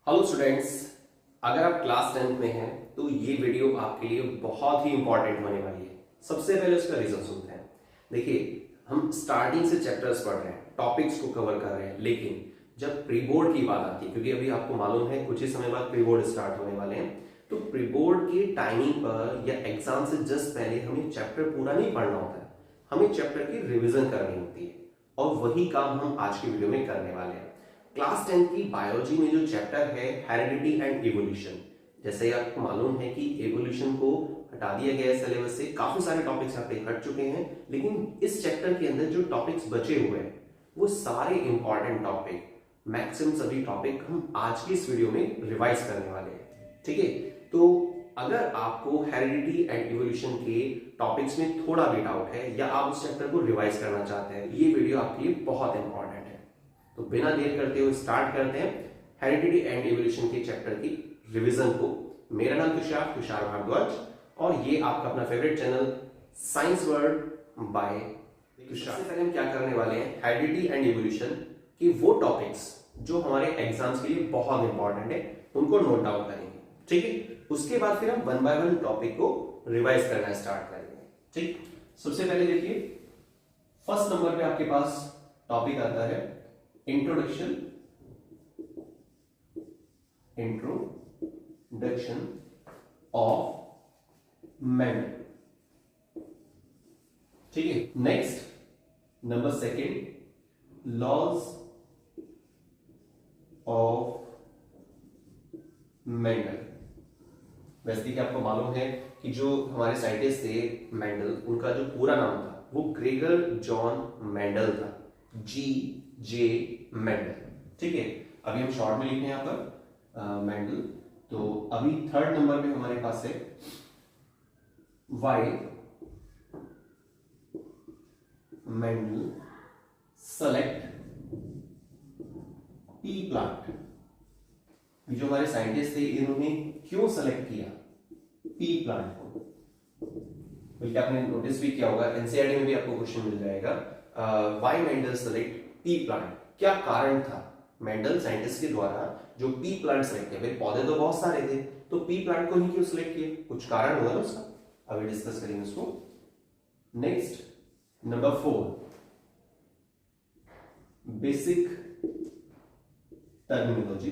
Hello students, अगर आप class 10th में हैं तो ये वीडियो आपके लिए बहुत ही इंपॉर्टेंट होने वाली है। सबसे पहले उसका रीजन सुनते हैं। देखिए, हम स्टार्टिंग से चैप्टर्स पढ़ रहे हैं, टॉपिक्स को कवर कर रहे हैं, लेकिन जब प्री बोर्ड की बात आती है, क्योंकि अभी आपको मालूम है कुछ ही समय बाद प्री बोर्ड स्टार्ट होने वाले हैं, तो प्री बोर्ड की टाइमिंग पर या एग्जाम से जस्ट पहले हमें चैप्टर पूरा नहीं पढ़ना होता है, हमें चैप्टर की रिविजन करनी होती है और वही काम हम आज की वीडियो में करने वाले हैं। क्लास 10 की बायोलॉजी में जो चैप्टर है हेरिडिटी एंड इवोल्यूशन, जैसे आपको मालूम है कि एवोल्यूशन को हटा दिया गया है सिलेबस से, काफी सारे टॉपिक्स यहाँ पे हट चुके हैं, लेकिन इस चैप्टर के अंदर जो टॉपिक्स बचे हुए हैं वो सारे इंपॉर्टेंट टॉपिक, मैक्सिमम सभी टॉपिक हम आज की इस वीडियो में रिवाइज करने वाले हैं। ठीक है, तो अगर आपको हेरिडिटी एंड इवोल्यूशन के टॉपिक्स में थोड़ा भी डाउट है या आप उस चैप्टर को रिवाइज करना चाहते हैं, ये वीडियो आपके लिए बहुत इंपॉर्टेंट है। तो बिना देर करते हुए स्टार्ट करते हैं हेरिडिटी एंड इवोल्यूशन के चैप्टर की रिवीजन को। मेरा नाम तुषार भारद्वाज और ये आपका अपना favourite channel science world by Tushar. सबसे पहले हम क्या करने वाले हैं, हेरिडिटी एंड इवोल्यूशन की वो टॉपिक्स जो हमारे एग्जाम्स के लिए बहुत इंपॉर्टेंट है उनको नोट डाउन करेंगे। ठीक है, उसके बाद फिर हम वन बाय वन टॉपिक को रिवाइज करना स्टार्ट करेंगे। ठीक, सबसे पहले देखिए, फर्स्ट नंबर पे आपके पास टॉपिक आता है इंट्रोडक्शन ऑफ मेंडल। ठीक है, next number second, laws of Mendel. वैसे कि आपको मालूम है कि जो हमारे साइंटिस्ट थे मेंडल, उनका जो पूरा नाम था वो ग्रेगर जॉन मेंडल था, G.J. मेंडल। ठीक है, अभी हम शॉर्ट में लिखे हैं यहाँ पर मेंडल। तो अभी थर्ड नंबर पे हमारे पास है why Mendel select pea plant. जो हमारे साइंटिस्ट थे, इन्होंने क्यों सेलेक्ट किया पी प्लांट को? बल्कि आपने नोटिस भी किया होगा, एनसीईआरटी में भी आपको क्वेश्चन मिल जाएगा, why Mendel select pea plant, क्या कारण था मेंडल साइंटिस्ट के द्वारा जो पी प्लांट सेलेक्ट किया? भाई पौधे तो बहुत सारे थे, तो पी प्लांट को ही क्यों सिलेक्ट किया? कुछ कारण होगा ना उसका, अभी डिस्कस करेंगे उसको। Next number 4, basic terminology.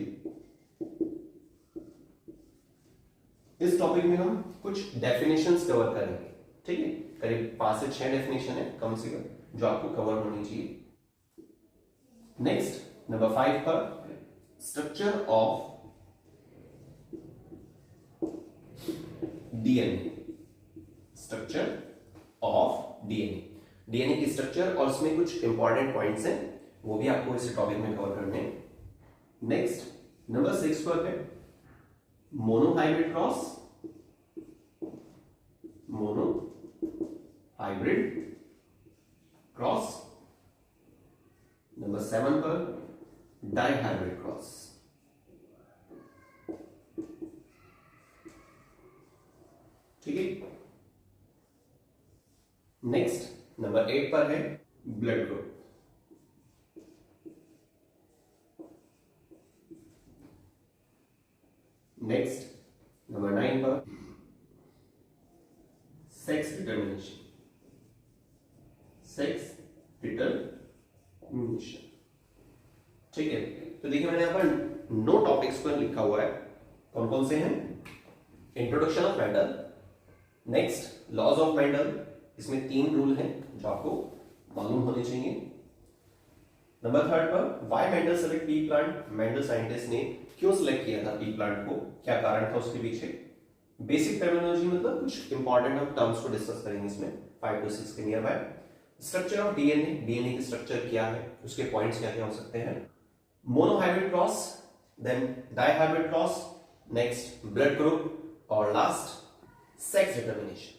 इस टॉपिक में हम कुछ डेफिनेशंस कवर करेंगे। ठीक है, करीब 5 से 6 डेफिनेशन है कम से कम जो आपको कवर होनी चाहिए। नेक्स्ट नंबर 5 पर structure of DNA. Structure of DNA, DNA की स्ट्रक्चर और उसमें कुछ इंपॉर्टेंट पॉइंट्स हैं, वो भी आपको इस टॉपिक में कवर करने हैं। नेक्स्ट नंबर 6 पर है monohybrid cross, monohybrid cross. Number 7 पर डाइहाइब्रिड क्रॉस। ठीक है, नेक्स्ट नंबर 8 पर है ब्लड ग्रुप। नेक्स्ट नंबर 9 पर सेक्स डिटर्मिनेशन, सेक्स डिटर्मिनेशन। ठीक है, तो देखिए मैंने यहां पर 9 टॉपिक्स पर लिखा हुआ है, कौन कौन से हैं? Introduction of Mendel, next laws of Mendel, इसमें 3 रूल हैं जो आपको मालूम होने चाहिए। नंबर 3 पर why Mendel select pea plant, Mendel scientist ने क्यों सिलेक्ट किया था पी प्लांट को, क्या कारण था उसके पीछे। बेसिक टर्मिनोलॉजी मतलब कुछ इंपॉर्टेंट हम टर्म्स को डिस्कस करेंगे इसमें 5 to 6 के near by. Structure of DNA, DNA की स्ट्रक्चर क्या है, उसके पॉइंट्स क्या क्या हो सकते हैं। Monohybrid cross, then dihybrid cross, next blood group और लास्ट सेक्स डिटर्मिनेशन।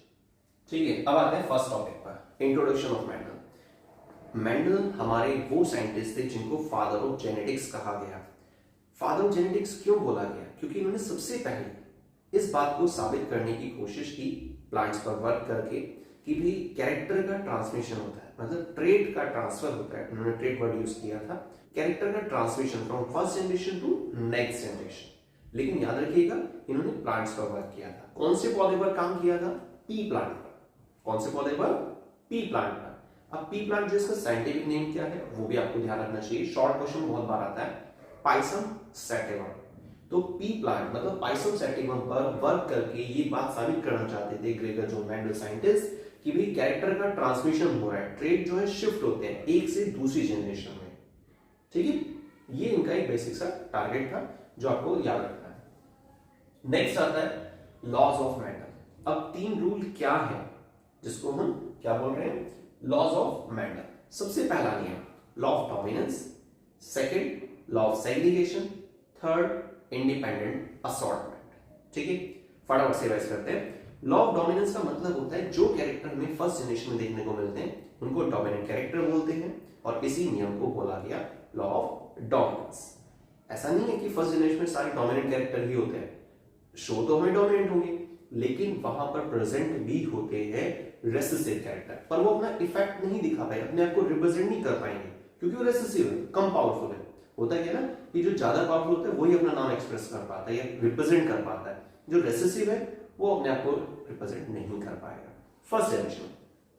ठीक है, अब आते हैं फर्स्ट टॉपिक पर, इंट्रोडक्शन ऑफ मेंडल। मेंडल हमारे वो साइंटिस्ट थे जिनको फादर ऑफ जेनेटिक्स कहा गया। फादर ऑफ जेनेटिक्स क्यों बोला गया? क्योंकि इन्होंने सबसे पहले इस बात को साबित करने की कोशिश की प्लांट्स पर वर्क करके कि भी कैरेक्टर का ट्रांसमिशन होता है, मतलब ट्रेट का ट्रांसफर होता है, उन्होंने ट्रेट वर्ड यूज किया था, कैरेक्टर का transmission from first generation to next generation. लेकिन याद रखिएगा इन्होंने प्लांट्स पर वर्क किया था। कौन से पौधे पर काम किया था? पी प्लांट पर। कौन से पौधे पर? पी प्लांट पर। अब पी प्लांट जो इसका साइंटिफिक नेम क्या है वो भी आपको ध्यान रखना चाहिए, शॉर्ट क्वेश्चन बहुत बार आता है, पाइसम सैटिवम। तो पी प्लांट मतलब पाइसम सैटिवम पर वर्क करके ये बात साबित करना चाहते थे ग्रेगर जॉन मेंडल साइंटिस्ट कि भाई कैरेक्टर का ट्रांसमिशन हो रहा है, ट्रेट जो है शिफ्ट होते हैं एक से दूसरी जनरेशन में। ठीक है, ये इनका एक बेसिक सा टारगेट था जो आपको याद रखना है। नेक्स्ट आता है लॉज ऑफ मेंडल। अब 3 रूल क्या है जिसको हम क्या बोल रहे हैं? Laws of Mendel. सबसे पहला नियम law of dominance, second law of segregation, third independent assortment. ठीक है, फटाफट से रिवाइज करते हैं। लॉ ऑफ डोमिनेंस का मतलब होता है जो कैरेक्टर हमें फर्स्ट जनरेशन में देखने को मिलते हैं उनको डोमिनेंट कैरेक्टर बोलते हैं, और इसी नियम को बोला गया लॉ ऑफ डोमिनेंस। ऐसा नहीं है कि फर्स्ट जनरेशन में सारे डोमिनेंट कैरेक्टर ही होते हैं, शो तो हमें डोमिनेंट होंगे लेकिन वहां पर प्रेजेंट भी होते हैं रेसेसिव कैरेक्टर, पर वो अपना इफेक्ट नहीं दिखा पाएंगे, अपने आप को रिप्रेजेंट नहीं कर पाएंगे क्योंकि वो रेसेसिव है, कम पावरफुल है। होता है ना कि जो ज्यादा पावरफुल होता है वही अपना नाम एक्सप्रेस कर पाता है या रिप्रेजेंट कर पाता है, जो रेसेसिव है वो अपने आप को रिप्रेजेंट नहीं कर पाएगा फर्स्ट जनरेशन।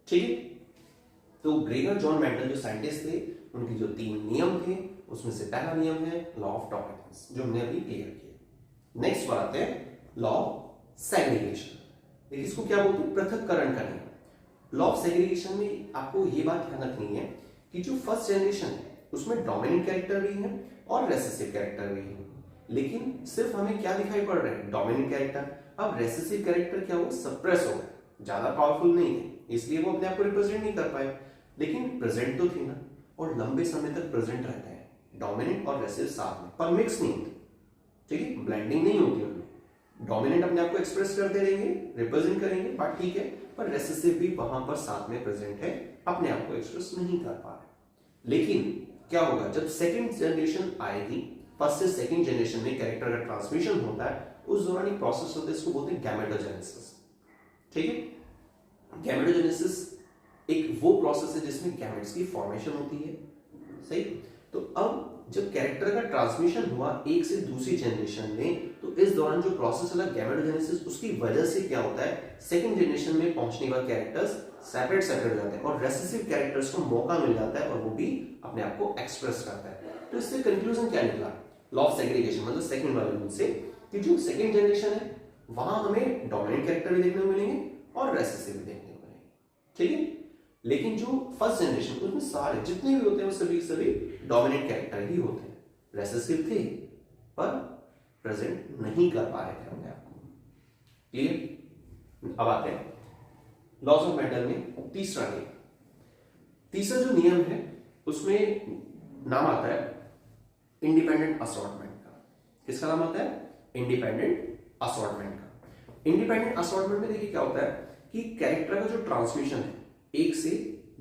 ठीक है, तो ग्रेगर जॉन मेंडल जो साइंटिस्ट थे उनके जो 3 नियम थे उसमें से पहला नियम है लॉ ऑफ डोमिनेंस जो हमने अभी क्लियर किया। नेक्स्ट पर आते हैं लॉ ऑफ सेग्रीगेशन। देखिए इसको क्या बोलते हैं? पृथक्करण का नियम। लॉ ऑफ सेग्रीगेशन में आपको ये बात ध्यान रखनी है कि जो फर्स्ट जनरेशन है उसमें डोमिनेंट कैरेक्टर भी है और रेसेसिव कैरेक्टर भी है, लेकिन सिर्फ हमें क्या दिखाई पड़ रहा है? Dominant character. अब रेसेसिव कैरेक्टर क्या हो? सप्रेस हो गए, ज्यादा पावरफुल नहीं है इसलिए वो अपने आप को रिप्रेजेंट नहीं कर पाए, लेकिन प्रेजेंट तो थे ना और लंबे समय तक प्रेजेंट रहते हैं, डोमिनेंट और रेसेसिव साथ में, पर मिक्स नहीं होते। ठीक है, ब्लेंडिंग नहीं होती उनमें। डोमिनेंट अपने आप को एक्सप्रेस करते रहेंगे, रिप्रेजेंट करेंगे, बात ठीक है, पर रेसेसिव भी वहां पर साथ में प्रेजेंट है, अपने आप को एक्सप्रेस नहीं कर पा रहे। लेकिन क्या होगा जब सेकंड जनरेशन आएगी, फर्स्ट से सेकंड जनरेशन में कैरेक्टर का ट्रांसमिशन होता है, उस दौरान एक प्रोसेस होता है इसको बोलते हैं गैमेटोजेनेसिस। ठीक है, गैमेटोजेनेसिस एक वो प्रोसेस है जिसमें गैमेट्स की फॉर्मेशन होती है। सही, तो अब जब कैरेक्टर का ट्रांसमिशन हुआ एक से दूसरी जनरेशन में, तो इस दौरान जो प्रोसेस चला गैमेटोजेनेसिस, उसकी वजह से क्या होता है सेकंड जनरेशन में पहुंचने के बाद कैरेक्टर्स सेपरेट हो जाते हैं और रेसेसिव कैरेक्टर्स को मौका मिल जाता है और वो भी अपने आप को एक्सप्रेस करता है। तो इससे कंक्लूजन क्या निकला? लॉ ऑफ सेग्रीगेशन मतलब सेकंड वाले रूल से कि जो सेकंड जनरेशन है वहां हमें डोमिनेंट कैरेक्टर भी देखने को मिलेंगे और रेसेसिव भी देखने को मिलेंगे। ठीक है, लेकिन जो फर्स्ट जनरेशन उसमें सारे जितने भी होते हैं वो सभी डोमिनेंट कैरेक्टर ही होते हैं, रेसेसिव थे पर प्रेजेंट नहीं कर पा रहे थे अपने आप को। क्लियर? अब आते हैं लॉज ऑफ मेंडल में तीसरा नियम। तीसरा जो नियम है उसमें नाम आता है इंडिपेंडेंट असॉर्टमेंट का। किसका नाम आता है? इंडिपेंडेंट असॉर्टमेंट का। इंडिपेंडेंट असॉर्टमेंट में देखिए क्या होता है कि कैरेक्टर का जो ट्रांसमिशन है एक से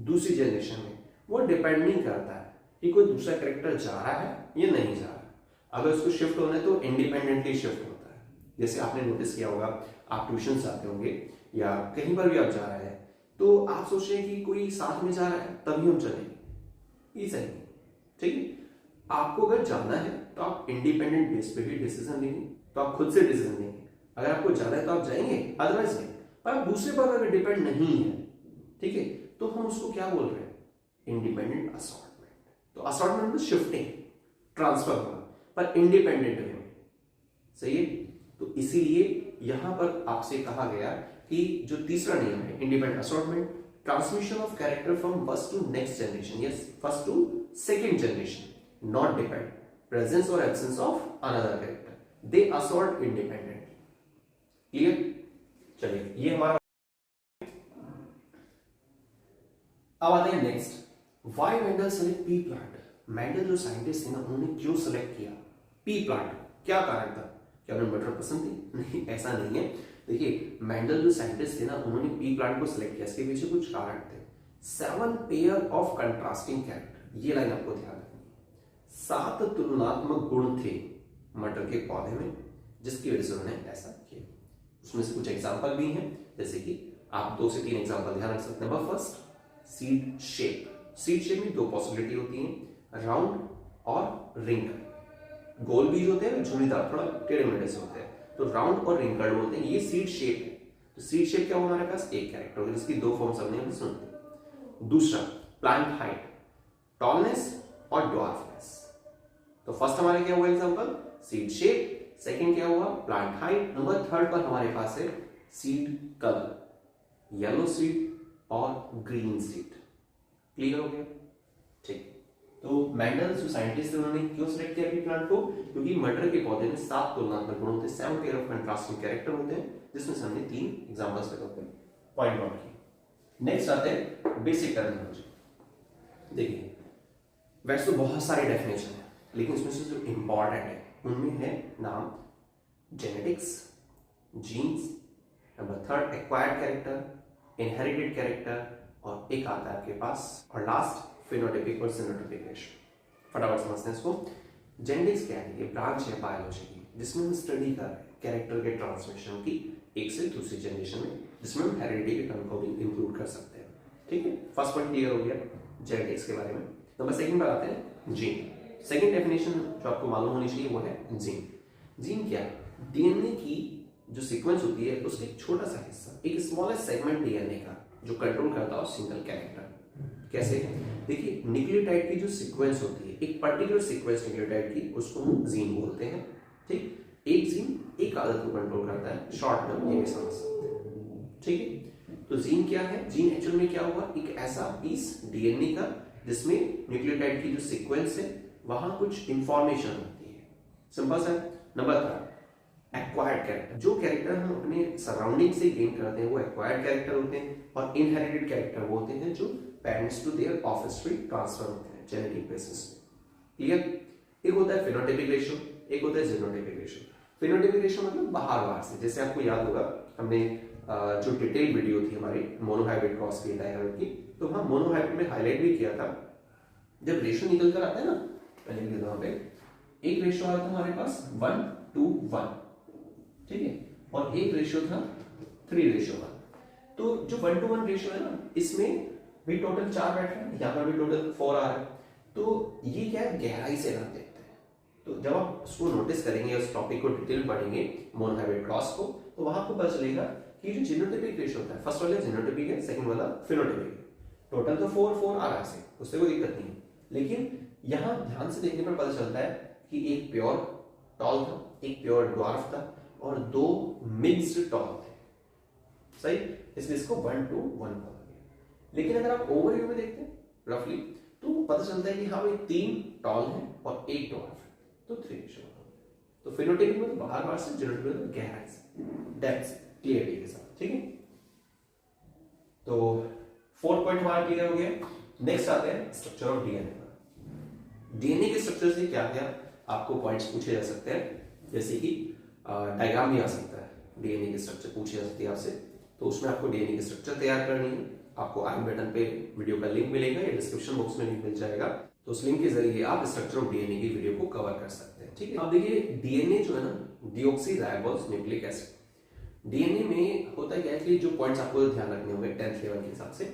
दूसरी जनरेशन में वो डिपेंड नहीं करता है कि कोई दूसरा कैरेक्टर जा रहा है या नहीं जा रहा। अगर उसको शिफ्ट होना है तो इंडिपेंडेंटली शिफ्ट होता है। जैसे आपने नोटिस किया होगा, आप ट्यूशन जाते होंगे या कहीं पर भी आप जा रहे हैं तो आप सोच रहे हैं कि कोई साथ में जा रहा है तभी हम चलेंगे, ये सही नहीं। ठीक है, आपको अगर जाना है तो आप इंडिपेंडेंट बेस पे भी डिसीजन लेंगे, तो आप खुद से डिसीजन लेंगे। अगर आपको जाना है तो आप जाएंगे, अदरवाइज नहीं। पर आप दूसरे पर अगर डिपेंड नहीं है, ठीक है, तो हम उसको क्या बोल रहे हैं? Independent assortment. तो असॉर्टमेंट में शिफ्टिंग, ट्रांसफर होना, पर इंडिपेंडेंट वे में। सही है, तो इसीलिए यहां पर आपसे कहा गया कि जो तीसरा नियम है independent assortment, transmission of character from first to next generation, yes first to second generation, not depend presence or absence of another character, they assort independently. Clear? चलिए ये हमारा। अब आते हैं next, why Mendel select pea plant. Mendel जो scientist थे ना उन्होंने क्यों सेलेक्ट किया पी प्लांट? क्या कारण था? क्या उन्हें मटर पसंद थी? नहीं, ऐसा नहीं है। देखिए मेंडल जो साइंटिस्ट थे ना उन्होंने पी प्लांट को सिलेक्ट किया, इसके पीछे कुछ कारण थे। 7 पेयर ऑफ कंट्रास्टिंग कैरेक्टर, ये लाइन आपको ध्यान रखनी है। 7 तुलनात्मक गुण थे मटर के पौधे में जिसकी वजह से उन्होंने ऐसा किया। उसमें से कुछ एग्जाम्पल भी हैं, जैसे कि आप 2 से 3 एग्जाम्पल ध्यान रख सकते हैं। First seed shape. Seed shape में दो पॉसिबिलिटी होती है, राउंड और रिंकल। गोल बीज होते हैं, झुर्रीदार, थोड़ा टेढ़े मेढ़े से होते हैं, तो राउंड और रिंकल्ड बोलते हैं। ये सीड शेप है। तो सीड शेप क्या होगा हमारे पास, एक कैरेक्टर होगा जिसकी दो फॉर्म्स हमने अभी सुनी। दूसरा प्लांट हाइट, टॉलनेस और ड्वार्फनेस। तो फर्स्ट हमारे क्या हुआ एग्जांपल, सीड शेप, सेकंड क्या हुआ प्लांट हाइट, नंबर थर्ड पर हमारे पास है सीड कलर, येलो सीड और ग्रीन सीड। क्लियर हो गया, ठीक। तो मेंडल जो साइंटिस्ट थे उन्होंने क्यों सिलेक्ट किया प्लांट को, क्योंकि मटर के पौधे में 7 तुलनात्मक गुण होते हैं, 7 पेयर ऑफ कंट्रास्टिंग कैरेक्टर होते हैं, जिसमें से हमने 3 एग्जांपल्स पे करके पॉइंट आउट किए। नेक्स्ट आते हैं बेसिक टर्मिनोलॉजी। देखिए वैसे तो बहुत सारे डेफिनेशन है, लेकिन इसमें से जो इंपॉर्टेंट है उनमें है नाम genetics, genes, number third acquired character, inherited character, और एक आता है आपके पास और लास्ट फिनोटाइपिक और सिनोटाइपिक रेशियो। फटाफट समझते हैं इसको। जेनेटिक्स क्या है, ये ब्रांच है बायोलॉजी की जिसमें हम स्टडी कर रहे हैं कैरेक्टर के ट्रांसमिशन की एक से दूसरी जनरेशन में, जिसमें हम हेरिडिटी के टर्म को भी इंक्लूड कर सकते हैं। ठीक है, फर्स्ट पॉइंट क्लियर हो गया जेनेटिक्स के बारे में। नंबर सेकंड पर आते हैं जीन। सेकंड डेफिनेशन जो आपको मालूम होनी चाहिए वो है जीन। जीन क्या है, डीएनए की जो सीक्वेंस होती है उसका एक छोटा सा हिस्सा, एक स्मॉलेस्ट सेगमेंट डीएनए का जो कंट्रोल करता है सिंगल कैरेक्टर। कैसे, देखिए न्यूक्लियोटाइड की जो सीक्वेंस होती है, एक पर्टिकुलर सीक्वेंस न्यूक्लियोटाइड की, उसको हम जीन बोलते हैं। ठीक, एक जीन एक आदत को कंट्रोल करता है, शॉर्ट टर्म ये भी समझ सकते हैं। ठीक है, तो जीन क्या है, जीन एक्चुअल में क्या हुआ, एक ऐसा पीस डीएनए का जिसमें न्यूक्लियोटाइड की जो सीक्वेंस है वहां कुछ इंफॉर्मेशन होती है। सिंपल सा। Number third acquired character. जो कैरेक्टर हम अपने सराउंडिंग से गेन करते हैं वो एक्वायर्ड कैरेक्टर होते हैं, और इनहेरिटेड कैरेक्टर वो होते हैं जो parents to their offspring transfer होते हैं जेनेटिक बेसिस पे। क्लियर। एक होता है फिनोटाइपिक रेशियो, एक होता है जीनोटाइपिक रेशियो। फिनोटाइपिक रेशियो मतलब बाहर से, जैसे आपको याद होगा हमने जो डिटेल वीडियो थी हमारी मोनोहाइब्रिड क्रॉस की डायग्राम की, तो वहां मोनोहाइब्रिड में हाईलाइट भी किया था, जब रेशियो निकल कर आता है ना, पहले भी वहां पे एक रेशियो आया था हमारे पास 1:1, ठीक है, और एक रेशियो था 3:1। तो जो 1:1 रेशियो है ना, इसमें भी टोटल 4 बैठ रहे हैं, यहाँ पर भी टोटल 4 आ रहा है। तो ये क्या है, गहराई से हम देखते हैं। तो जब आप उसको नोटिस करेंगे, उस टॉपिक को डिटेल पढ़ेंगे मोनोहाइब्रिड क्रॉस को, तो वहां आपको पता चलेगा कि जो जीनोटाइपिक रेशियो होता है, फर्स्ट वाला जीनोटाइपिक है, सेकंड वाला फिनोटाइपिक है। टोटल तो 4 आ रहा है, उससे कोई दिक्कत नहीं है, लेकिन यहां ध्यान से देखने पर पता चलता है कि एक प्योर टॉल था, एक प्योर ड्वार्फ था, और 2 मिक्स्ड टॉल थे। सही, इसलिए इसको 1:1 बोला गया। लेकिन अगर आप ओवरव्यू में देखते हैं रफली, तो पता चलता है कि हाँ भाई 3 टॉल है और 1 ड्वार्फ है, तो 3:1। तो फिनोटाइपिक में बाहर से, जीनोटाइपिक में गहराई से, डेप्थ से, क्लियरिटी के साथ। ठीक है, तो 4 पॉइंट हमारा क्लियर हो गया। नेक्स्ट आते हैं स्ट्रक्चर ऑफ डीएनए पर। डीएनए के स्ट्रक्चर से क्या क्या आपको पॉइंट्स पूछे जा सकते हैं, जैसे कि डायग्राम भी आ सकता है, डीएनए के स्ट्रक्चर पूछे जा सकती है आपसे, तो उसमें आपको डीएनए की स्ट्रक्चर तैयार करनी है। आपको आई बटन पे वीडियो का लिंक मिलेगा या डिस्क्रिप्शन बॉक्स में लिंक मिल जाएगा, तो उस लिंक के जरिए आप स्ट्रक्चर ऑफ डीएनए की वीडियो को कवर कर सकते हैं। ठीक है, अब देखिए डीएनए जो है ना, डीऑक्सीराइबोस न्यूक्लिक एसिड। डीएनए में होता क्या है कि जो पॉइंट्स आपको ध्यान रखने होंगे 10th लेवल के हिसाब से,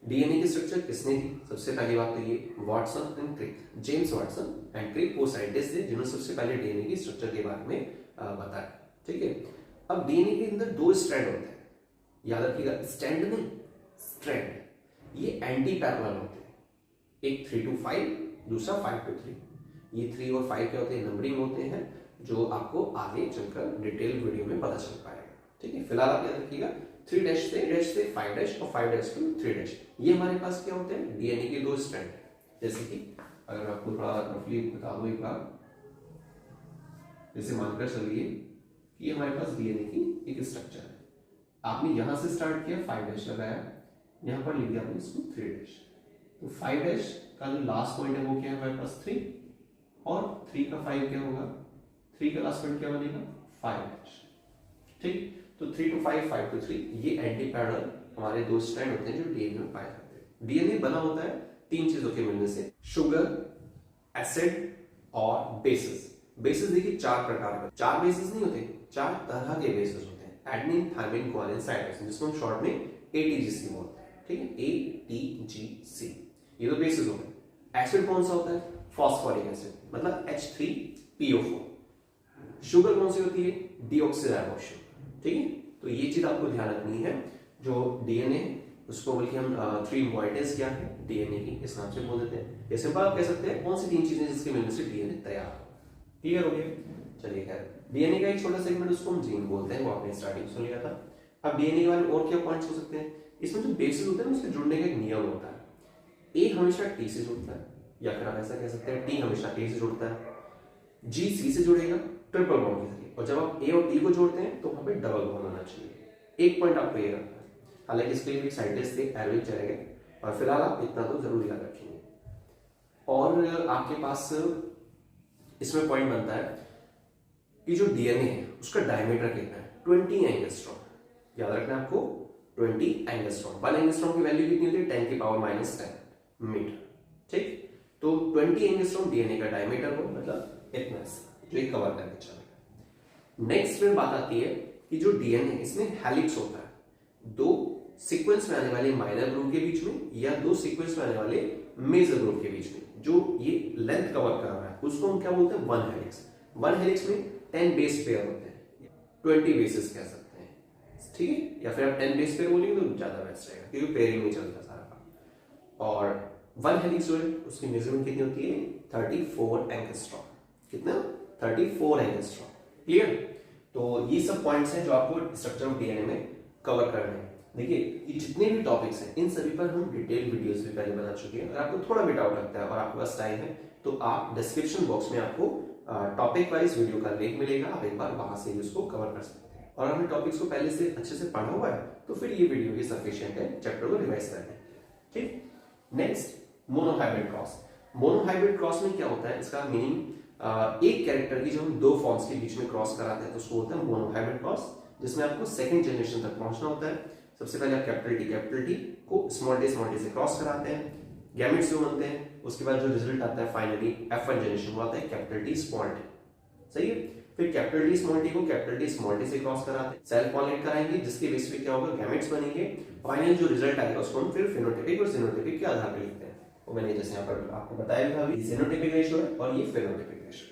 डीएनए की स्ट्रक्चर किसने दी, सबसे पहली बात तो ये Watson and Crick, James Watson and Crick वो साइंटिस्ट थे जिन्होंने सबसे पहले डीएनए की स्ट्रक्चर के बारे में बताया। ठीक है, अब डीएनए के अंदर 2 स्ट्रैंड होते हैं, याद रखिएगा, स्टैंड नहीं स्ट्रैंड। ये एंटी पैरेलल होते हैं, एक 3 to 5, दूसरा 5 to 3। ये 3 और 5 क्या होते हैं, नंबरिंग होते हैं, जो आपको आगे चलकर डिटेल वीडियो में पता चल पाएगा। ठीक है, फिलहाल आप याद रखिएगा 3 से 5 और 5 to 3। ये हमारे पास क्या होते हैं, डीएनए के 2 स्ट्रैंड। जैसे कि अगर मैं आपको थोड़ा रफली बता दूं एक बार, जैसे मानकर चलिए कि हमारे पास डीएनए की एक स्ट्रक्चर है, आपने यहां से स्टार्ट किया, 5' लगाया, यहां पर लिख दिया आपने इसको 3'। तो 5' का जो लास्ट पॉइंट है वो क्या है हमारे पास 3, और 3 का 5 क्या होगा, 3 का लास्ट पॉइंट क्या बनेगा 5'। ठीक, तो 3 to 5, 5 to 3, ये एंटी पैरेलल हमारे 2 स्ट्रैंड होते हैं जो डीएनए में पाए जाते हैं। डीएनए बना होता है 3 चीजों के मिलने से, शुगर, एसिड और बेसिस। बेसिस देखिए 4 प्रकार का, 4 बेसिस नहीं होते, 4 तरह के बेसिस होते हैं, एडेनिन, थायमिन, ग्वानिन, साइटोसिन, जिसको हम शॉर्ट में एटीजीसी बोलते हैं। ठीक है, ATGC, ये तो बेसिस हो गए। एसिड कौन सा होता है? फॉस्फोरिक एसिड, मतलब H3PO4। शुगर कौन सी होती है? डीऑक्सीराइबोस शुगर, ठीक है। तो ये चीज आपको ध्यान रखनी है। जो डीएनए उसको बल्कि हम 3 इम्पॉर्टेंस क्या है डीएनए की, इस नाम से बोल देते हैं। ये सिंपल आप कह सकते हैं कौन सी 3 चीजें जिसके मिलने से डीएनए तैयार हो। क्लियर हो गया? चलिए खैर, डीएनए का एक छोटा सेगमेंट उसको हम जीन बोलते हैं, वो आपने स्टार्टिंग में सुन लिया था। अब डीएनए के बारे में और क्या पॉइंट्स हो सकते हैं? इसमें जो बेसिस होता है उसके जुड़ने का एक नियम होता है। ए हमेशा टी से जुड़ता है, या फिर आप ऐसा कह सकते हैं टी हमेशा ए से जुड़ता है, जी सी से जुड़ेगा ट्रिपल बॉन्ड के जरिए, और जब आप ए और टी को जोड़ते हैं तो वहां पे डबल बॉन्ड होना चाहिए। एक पॉइंट आपको ये रखना है। हालांकि इसके लिए भी साइंटिस्ट थे एरविन चेरेगे, और फिलहाल आप इतना तो जरूर याद रखेंगे। और आपके पास इसमें पॉइंट बनता है कि जो डीएनए है उसका डायमीटर कितना है? 20 एंगस्ट्रॉम। याद रखना है आपको, 20 एंगस्ट्रॉम। 1 एंगस्ट्रॉम की वैल्यू कितनी होती है? 10 की पावर -10 मीटर, ठीक। तो 20 एंगस्ट्रॉम डीएनए का डायमीटर हो, मतलब इतना जो ये कवर करके चलेगा। नेक्स्ट में बात आती है कि जो डीएनए इसमें हेलिक्स होता है, 2 सीक्वेंस में आने वाले माइनर ग्रुप के बीच में या 2 सीक्वेंस में आने वाले मेजर ग्रुप के बीच में जो ये लेंथ कवर कर रहा है उसको हम क्या बोलते हैं? 1 हेलिक्स। 1 हेलिक्स में 10 बेस पेयर होते हैं, 20 बेसिस कह सकते हैं, ठीक है। या फिर आप 10 बेस पेयर बोलेंगे तो ज्यादा बेस्ट रहेगा, क्योंकि पेयरिंग में चलता सारा काम। और 1 हेलिक्स जो है उसकी मेजरमेंट कितनी होती है? 34 एंगस्ट्रॉम। कितना? 34 एंगस्ट्रॉम। क्लियर? तो ये सब पॉइंट्स हैं जो आपको स्ट्रक्चर ऑफ डीएनए में कवर करने हैं। देखिए, ये जितने भी टॉपिक्स हैं इन सभी पर हम डिटेल वीडियोस भी पहले बना चुके हैं। अगर आपको थोड़ा भी डाउट लगता है और आपके पास टाइम है तो आप डिस्क्रिप्शन बॉक्स में आपको टॉपिक वाइज वीडियो का लिंक मिलेगा, आप एक बार वहां से भी उसको कवर कर सकते हैं। और हमने टॉपिक्स को पहले से अच्छे से पढ़ा हुआ है तो फिर ये वीडियो ही सफिशिएंट है चैप्टर को रिवाइज करने के लिए, ठीक। Next, monohybrid cross. Monohybrid cross में क्या होता है? इसका मीनिंग एक कैरेक्टर की जब हम 2 फॉर्म्स के बीच में क्रॉस कराते हैं तो उसको बोलते हैं मोनोहाइब्रिड क्रॉस, जिसमें आपको सेकंड जनरेशन तक पहुंचना होता है। सबसे पहले आप कैपिटल टी को स्मॉल डी से क्रॉस कराते हैं, गैमेट्स जो बनते हैं, उसके बाद जो रिजल्ट आता है फाइनली F1 जनरेशन वो आता है कैपिटल टी स्मॉल टी, सही है। फिर कैपिटल टी स्मॉल टी को कैपिटल टी स्मॉल टी से क्रॉस कराते हैं, सेल पॉलिनेट कराएंगे, जिसके बेस पे क्या होगा? गैमेट्स बनेंगे। फाइनल जो रिजल्ट आएगा उसको हम फिर फेनोटाइपिक और जीनोटाइपिक के आधार पर लिखते हैं। वो मैंने जैसे यहाँ पर आपको बताया था, अभी जीनोटाइपिक रेशियो है और ये फेनोटाइपिक रेशियो।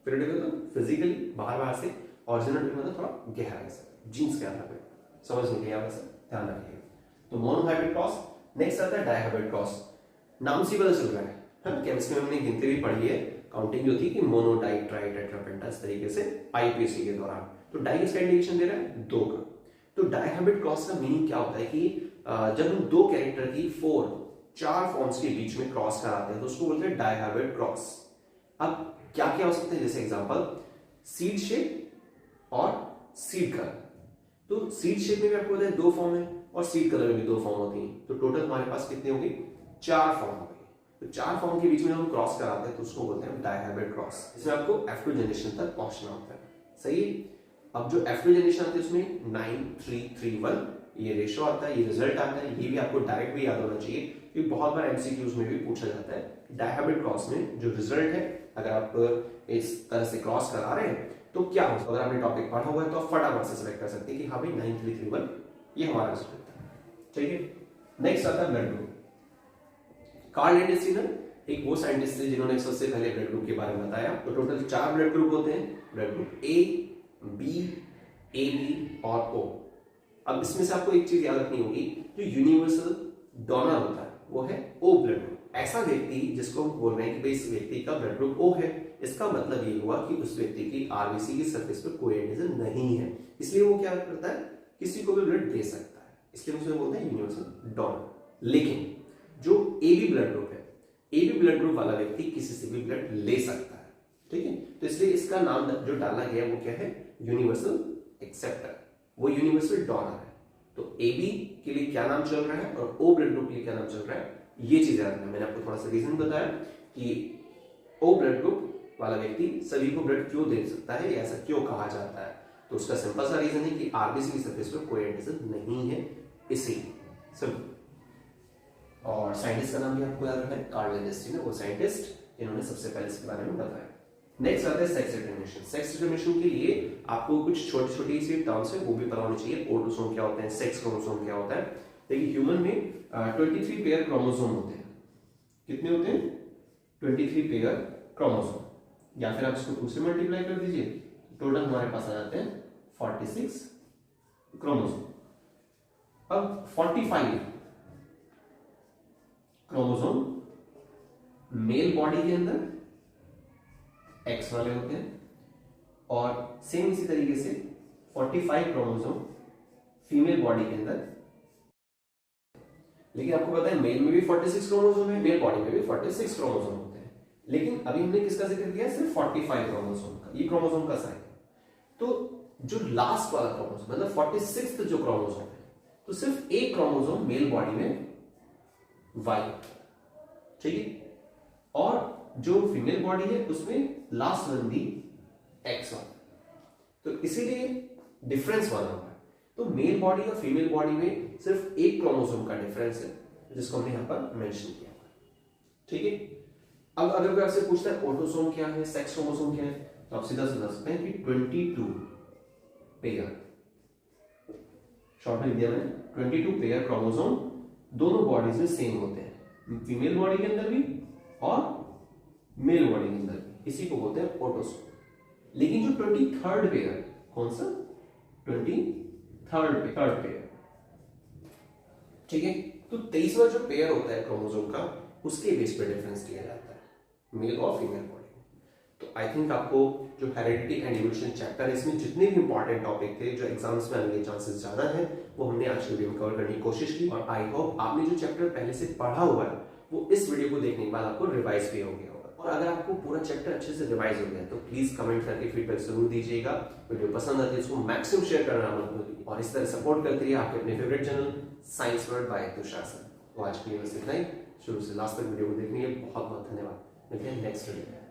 फेनोटाइपिक तो फिजिकली बाहर से, और जीनोटाइपिक मतलब थोड़ा गहराई से, जीन्स के आधार पर। समझने के लिए आप ऐसा ध्यान रखिएगा। तो मोनोहाइब्रिड क्रॉस। नेक्स्ट आता है डायहाइब्रिड क्रॉस। नाम से पता चल रहा है, केमिस्ट्री में हमने गिनती भी पढ़ी है, काउंटिंग जो थी कि मोनो डाई ट्राई टेट्रा पेंटा, इस तरीके से आईपीएससी के दौरान। तो डाई किसका इंडिकेशन दे रहा है? 2 का। तो डायहाइब्रिड क्रॉस का मीनिंग क्या होता है कि जब हम 2 कैरेक्टर की 4 फॉर्म्स के बीच में क्रॉस कराते हैं तो उसको बोलते हैं डायहाइब्रिड क्रॉस। अब क्या क्या हो सकते हैं? जैसे एग्जांपल सीड शेप और सीड कलर। तो सीड शेप में भी आपको पता है 2 फॉर्म है और सीड कलर में भी 2 फॉर्म होती हैं। तो टोटल हमारे पास कितनी होगी? 4 फॉर्म होगी। तो 4 फॉर्म के बीच में हम क्रॉस कराते हैं तो उसको बोलते हैं डायहाइब्रिड क्रॉस। इसमें आपको F2 जनरेशन तक पहुंचना होता है, सही है। अब जो F2 जनरेशन आती है उसमें 9:3:3:1 ये रेशियो आता है, ये रिजल्ट आता है। ये भी आपको डायरेक्ट भी याद होना चाहिए क्योंकि बहुत बार एमसीक्यूज में भी पूछा जाता है डायहाइब्रिड क्रॉस में जो रिजल्ट है, अगर आप इस तरह से क्रॉस करा रहे हैं तो क्या हो। अगर आपने टॉपिक पढ़ा हुआ है तो आप फटाफट से सिलेक्ट कर सकते हैं कि हाँ भाई 9:3:3:1 ये हमारा रिजल्ट है, ठीक है। नेक्स्ट आता है ब्लड ग्रुप। कार्ल लैंडस्टीनर एक वो साइंटिस्ट थे जिन्होंने सबसे पहले ब्लड ग्रुप के बारे में बताया। तो टोटल 4 ब्लड ग्रुप होते हैं, blood group A, B, AB और O। अब इसमें से आपको एक चीज याद रखनी होगी, जो यूनिवर्सल डोनर होता है वो है O ब्लड ग्रुप। ऐसा व्यक्ति जिसको हम बोल रहे हैं कि भाई इस व्यक्ति का ब्लड ग्रुप O है, इसका मतलब ये हुआ कि उस व्यक्ति की आरबीसी की सरफेस पर कोई एंटीजन नहीं है, इसलिए वो क्या करता है? किसी को भी ब्लड दे सकता है, इसलिए उसे बोलते हैं यूनिवर्सल डोनर। लेकिन जो AB ब्लड ग्रुप है, AB ब्लड ग्रुप वाला व्यक्ति किसी से भी ब्लड ले सकता है, ठीक है। तो इसलिए इसका नाम जो डाला गया वो क्या है? यूनिवर्सल एक्सेप्टर, वो यूनिवर्सल डोनर है। तो AB के लिए क्या नाम चल रहा है और O ब्लड ग्रुप के लिए क्या नाम चल रहा है, ये चीज याद रखना। मैंने आपको थोड़ा सा रीजन बताया कि O ब्लड ग्रुप वाला व्यक्ति सभी को ब्लड क्यों दे सकता है, ऐसा क्यों कहा जाता है। तो उसका सिंपल सा रीजन है कि आरबीसी की सरफेस पर कोई एंटीजन नहीं है, इसीलिए सब। और साइंटिस्ट का नाम भी आपको याद रखना है, कार्ल लैंडस्टीनर, वो साइंटिस्ट जिन्होंने सबसे पहले इसके बारे में बताया। नेक्स्ट आता है सेक्स डिटरमिनेशन। सेक्स डिटरमिनेशन के लिए आपको कुछ छोटी छोटी सी टर्म्स है वो भी पता होनी चाहिए। ऑटोसोम क्या होता है, सेक्स क्रोमोसोम क्या होता है, देखिए ह्यूमन में 23 पेयर क्रोमोसोम होते हैं। कितने होते हैं? 23 पेयर क्रोमोसोम। या फिर आप इसको 2 से मल्टीप्लाई कर दीजिए, टोटल हमारे पास आ जाते हैं 46 क्रोमोसोम। अब 45 क्रोमोसोम मेल बॉडी के अंदर एक्स वाले होते हैं, और सेम इसी तरीके से 45 क्रोमोसोम फीमेल बॉडी के अंदर। लेकिन आपको पता है मेल में भी 46 क्रोमोसोम है, मेल बॉडी में भी 46 क्रोमोसोम होते हैं। लेकिन अभी हमने किसका जिक्र किया? सिर्फ 45 क्रोमोसोम का। ये क्रोमोसोम का साइज। तो जो लास्ट वाला क्रोमोसोम मतलब 46th जो क्रोमोसोम है, तो सिर्फ एक क्रोमोसोम मेल बॉडी में वाई, ठीक है, और जो फीमेल बॉडी है उसमें लास्ट वन भी एक्स वाला। तो इसीलिए डिफरेंस वाला होगा। तो मेल बॉडी और फीमेल बॉडी में सिर्फ एक क्रोमोसोम का डिफरेंस है, जिसको हमने यहां पर मेंशन किया, ठीक है। अब अगर कोई आपसे पूछता है ऑटोसोम क्या है, सेक्स क्रोमोसोम क्या है, तो आप सीधा समझ सकते हैं कि 22 पेयर, शॉर्ट में लिख दिया मैंने, 22 पेयर क्रोमोसोम दोनों बॉडीज में सेम होते हैं, फीमेल बॉडी के अंदर भी और मेल बॉडी के अंदर भी। इसी को बोलते हैं ऑटोसोम। लेकिन जो 23rd पेयर, कौन सा? 23rd पेयर, ठीक है। तो 23वां जो पेयर होता है क्रोमोसोम का, उसके बेस पे डिफरेंस किया जाता है मेल और फीमेल बॉडी। तो आई थिंक आपको जो हेरिडिटी एंड इवोल्यूशन चैप्टर है, इसमें जितने भी इंपॉर्टेंट टॉपिक थे जो एग्जाम्स में आने के चांसेस ज्यादा है, वो हमने आज के वीडियो में कवर करने की कोशिश की। और आई होप आपने जो चैप्टर पहले से पढ़ा हुआ है वो इस वीडियो को देखने के बाद आपको रिवाइज भी हो गया होगा। और अगर आपको पूरा चैप्टर अच्छे से रिवाइज हो गया तो प्लीज कमेंट करके फीडबैक जरूर दीजिएगा। वीडियो पसंद आती है उसको मैक्सिमम शेयर करना मत भूलिए, और इस तरह सपोर्ट करते रहिए आपके अपने favourite channel science world by Tushar sir. तो आज के लिए बस इतना ही। शुरू से लास्ट तक वीडियो को देखने के लिए बहुत बहुत धन्यवाद। मिलते हैं नेक्स्ट वीडियो में।